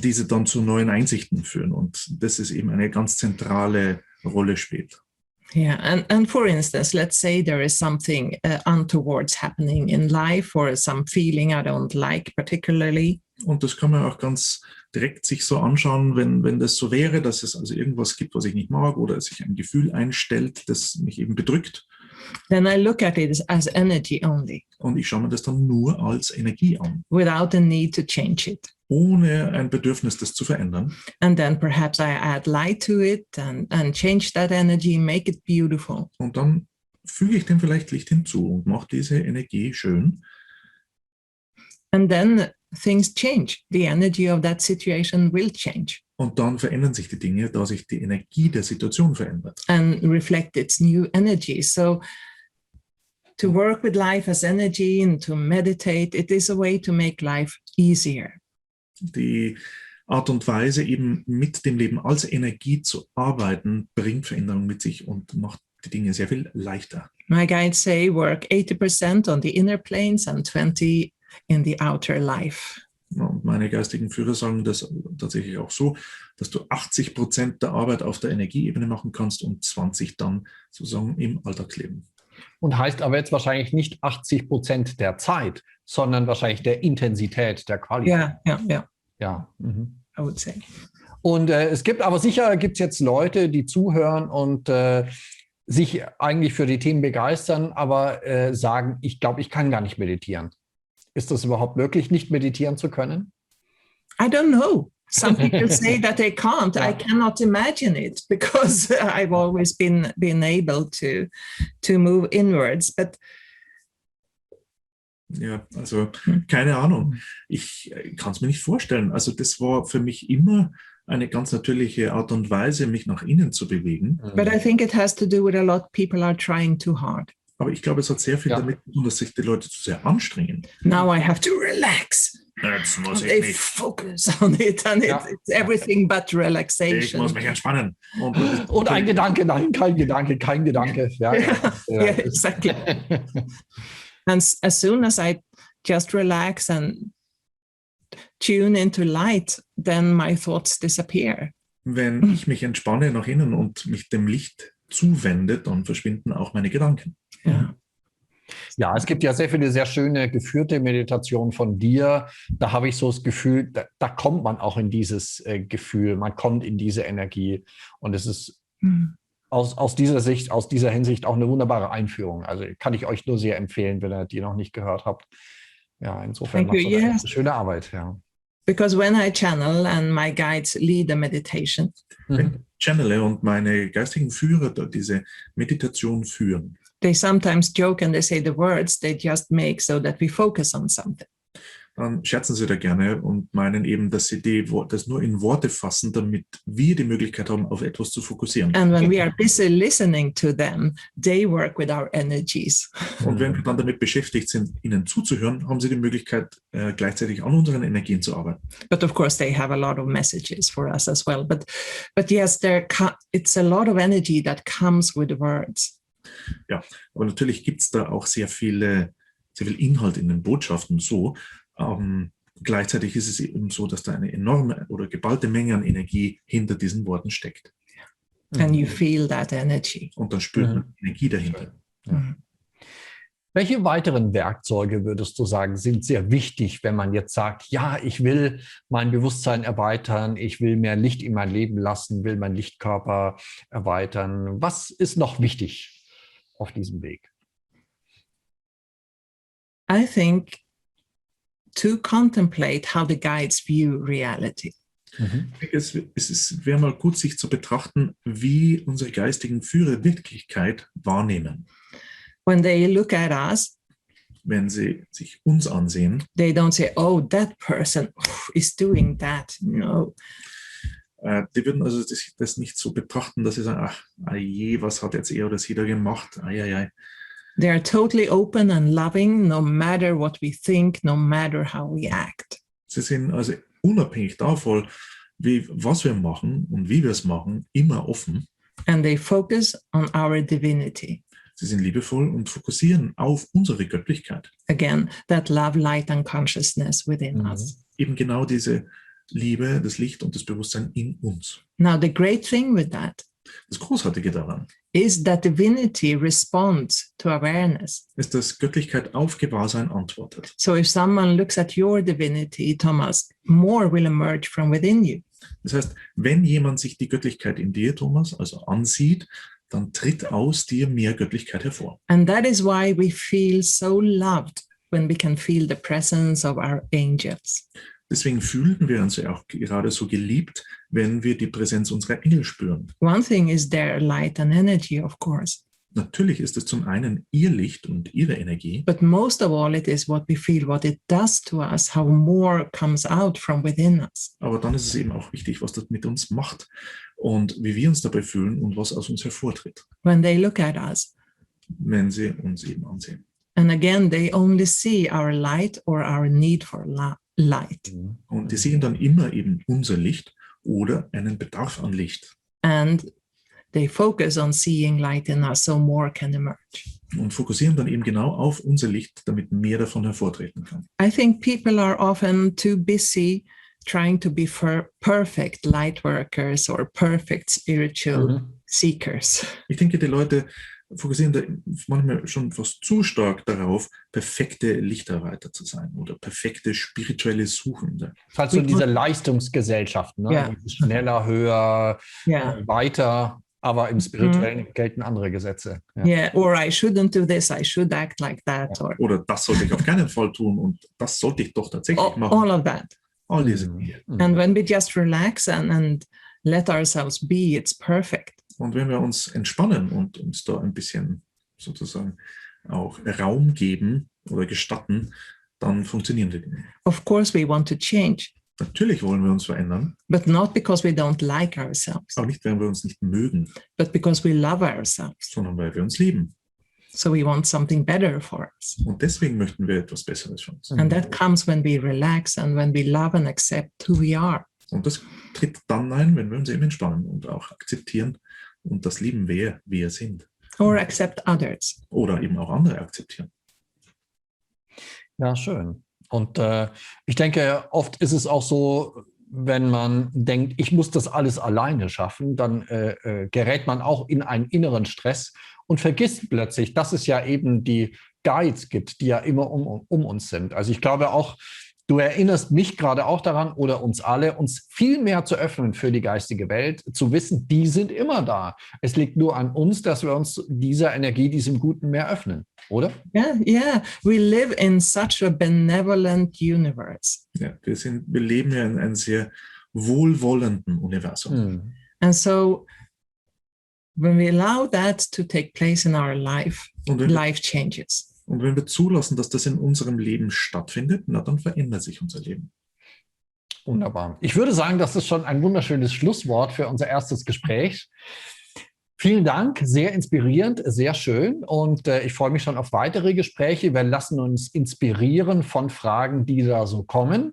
diese dann zu neuen Einsichten führen. Und das ist eben eine ganz zentrale Rolle spielt. Yeah, and for instance, let's say there is something untowards happening in life or some feeling I don't like particularly. Und das kann man auch ganz direkt sich so anschauen, wenn das so wäre, dass es also irgendwas gibt, was ich nicht mag oder sich ein Gefühl einstellt, das mich eben bedrückt. Then I look at it as energy only. Und ich schaue mir das dann nur als Energie an. Without a need to change it. Ohne ein Bedürfnis, das zu verändern. And then perhaps I add light to it and change that energy, make it beautiful. Und dann füge ich dem vielleicht Licht hinzu und mache diese Energie schön. And then things change. The energy of that situation will change. Und dann verändern sich die Dinge, da sich die Energie der Situation verändert. And reflect its new energy. So to work with life as energy and to meditate, it is a way to make life easier. Die Art und Weise, eben mit dem Leben als Energie zu arbeiten, bringt Veränderung mit sich und macht die Dinge sehr viel leichter. My guides say work 80% on the inner planes and 20 in the outer life. Und meine geistigen Führer sagen das tatsächlich auch so, dass du 80% der Arbeit auf der Energieebene machen kannst und 20 dann sozusagen im Alltagsleben. Und heißt aber jetzt wahrscheinlich nicht 80% der Zeit, sondern wahrscheinlich der Intensität, der Qualität. Yeah. Ja. Mhm. I would say. Und es gibt aber sicher gibt's jetzt Leute, die zuhören und sich eigentlich für die Themen begeistern, aber sagen, ich glaube, ich kann gar nicht meditieren. Ist das überhaupt möglich, nicht meditieren zu können? I don't know. Some people say that they can't. Yeah. I cannot imagine it because I've always been able to move inwards. But ja, also keine Ahnung. Ich kann es mir nicht vorstellen. Also das war für mich immer eine ganz natürliche Art und Weise, mich nach innen zu bewegen. But I think it has to do with a lot people are trying too hard. Aber ich glaube, es hat sehr viel damit zu tun, dass sich die Leute zu sehr anstrengen. Now I have to relax. Jetzt muss They ich nicht. focus on it and it's everything but Ich relaxation. muss mich entspannen. Und ein Gedanke, nein, kein Gedanke. Ja. Yeah, exactly. And as soon as I just relax and tune into light, then my thoughts disappear. Wenn ich mich entspanne nach innen und mich dem Licht zuwende, dann verschwinden auch meine Gedanken. Yeah. Ja, es gibt ja sehr viele sehr schöne geführte Meditationen von dir. Da habe ich so das Gefühl, da kommt man auch in dieses Gefühl, man kommt in diese Energie. Und es ist aus dieser Hinsicht auch eine wunderbare Einführung. Also kann ich euch nur sehr empfehlen, wenn ihr die noch nicht gehört habt. Ja, insofern macht das eine schöne Arbeit. Ja. Because when I channel and my guides lead a meditation, Wenn ich channele und meine geistigen Führer da diese Meditation führen, they sometimes joke and they say the words they just make so that we focus on something. dann scherzen sie da gerne und meinen eben, dass sie das nur in Worte fassen, damit wir die Möglichkeit haben, auf etwas zu fokussieren. And when we are busy listening to them, they work with our energies. Und wenn wir dann damit beschäftigt sind, ihnen zuzuhören, haben sie die Möglichkeit, gleichzeitig an unseren Energien zu arbeiten. But of course, they have a lot of messages for us as well. But yes, it's a lot of energy that comes with words. Ja, aber natürlich gibt es da auch sehr viel Inhalt in den Botschaften so. Gleichzeitig ist es eben so, dass da eine enorme oder geballte Menge an Energie hinter diesen Worten steckt. And you feel that energy. Und dann spürt man Energie dahinter. Ja. Welche weiteren Werkzeuge, würdest du sagen, sind sehr wichtig, wenn man jetzt sagt, ja, ich will mein Bewusstsein erweitern, ich will mehr Licht in mein Leben lassen, will meinen Lichtkörper erweitern. Was ist noch wichtig auf diesem Weg? I think to contemplate how the guides view reality. Es wäre mal gut, sich zu betrachten, wie unsere geistigen Führer Wirklichkeit wahrnehmen. When they look at us, Wenn sie sich uns ansehen, they don't say, oh, that person is doing that. No. die würden also das nicht so betrachten, dass sie sagen, ach, je, was hat jetzt er oder sie da gemacht? Ai. They are totally open and loving, no matter what we think, no matter how we act. Sie sind also unabhängig davon, was wir machen und wie wir es machen, immer offen. And they focus on our divinity. Sie sind liebevoll und fokussieren auf unsere Göttlichkeit. Again, that love, light and consciousness within us. Eben genau diese Liebe, das Licht und das Bewusstsein in uns. Now, the great thing with that Das Großartige daran is that divinity responds to awareness. ist, dass Göttlichkeit auf Gewahrsein antwortet. So if someone looks at your divinity, Thomas, more will emerge from within you. Das heißt, wenn jemand sich die Göttlichkeit in dir, Thomas, also ansieht, dann tritt aus dir mehr Göttlichkeit hervor. And that is why we feel so loved when we can feel the presence of our angels. Deswegen fühlen wir uns ja auch gerade so geliebt, wenn wir die Präsenz unserer Engel spüren. One thing is their light and energy, of course. Natürlich ist es zum einen ihr Licht und ihre Energie, But most of all, it is what we feel, what it does to us, how more comes out from within us. aber dann ist es eben auch wichtig, was das mit uns macht und wie wir uns dabei fühlen und was aus uns hervortritt, When they look at us. wenn sie uns eben ansehen. And again, they only see our light or our need for light. Und die sehen dann immer eben unser Licht oder einen Bedarf an Licht. And they focus on seeing light in us so more can emerge. Und fokussieren dann eben genau auf unser Licht, damit mehr davon hervortreten kann. I think people are often too busy trying to be perfect light workers or perfect spiritual seekers. Ich denke, die Leute fokussieren da manchmal schon fast zu stark darauf, perfekte Lichtarbeiter zu sein oder perfekte spirituelle Suchende. Falls so diese Leistungsgesellschaften, ne? Ja. Schneller, höher, weiter, aber im Spirituellen gelten andere Gesetze. Ja. Yeah, or I shouldn't do this, I should act like that. Or Oder das sollte ich auf keinen Fall tun und das sollte ich doch tatsächlich machen. all of that. All diese Dinge. And when we just relax and let ourselves be, it's perfect. Und wenn wir uns entspannen und uns da ein bisschen sozusagen auch Raum geben oder gestatten, dann funktionieren die Dinge. Of course, we want to change, Natürlich wollen wir uns verändern, but not because we don't like ourselves, aber nicht, weil wir uns nicht mögen, but because we love ourselves. sondern weil wir uns lieben. So we want something better for us. Und deswegen möchten wir etwas Besseres für uns. And that comes when we relax and when we love and accept who we are. Und das tritt dann ein, wenn wir uns eben entspannen und auch akzeptieren und das lieben, wer wir sind. Or accept others. Oder eben auch andere akzeptieren. Ja, schön. Und ich denke, oft ist es auch so, wenn man denkt, ich muss das alles alleine schaffen, dann gerät man auch in einen inneren Stress und vergisst plötzlich, dass es ja eben die Guides gibt, die ja immer um uns sind. Also ich glaube auch, du erinnerst mich gerade auch daran oder uns alle, uns viel mehr zu öffnen für die geistige Welt, zu wissen, die sind immer da. Es liegt nur an uns, dass wir uns dieser Energie, diesem Guten mehr öffnen, oder? Yeah. We live in such a benevolent universe. Ja, wir leben ja in einem sehr wohlwollenden Universum. And so when we allow that to take place in our life, life changes. Und wenn wir zulassen, dass das in unserem Leben stattfindet, na, dann verändert sich unser Leben. Wunderbar. Ich würde sagen, das ist schon ein wunderschönes Schlusswort für unser erstes Gespräch. Vielen Dank, sehr inspirierend, sehr schön. Und ich freue mich schon auf weitere Gespräche. Wir lassen uns inspirieren von Fragen, die da so kommen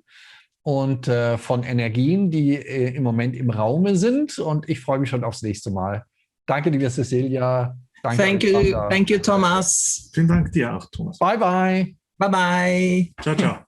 und von Energien, die im Moment im Raume sind. Und ich freue mich schon aufs nächste Mal. Danke, liebe Cecilia. Danke, Thank you, Thomas. Vielen Dank dir auch, Thomas. Bye, bye. Bye-bye. Ciao, ciao.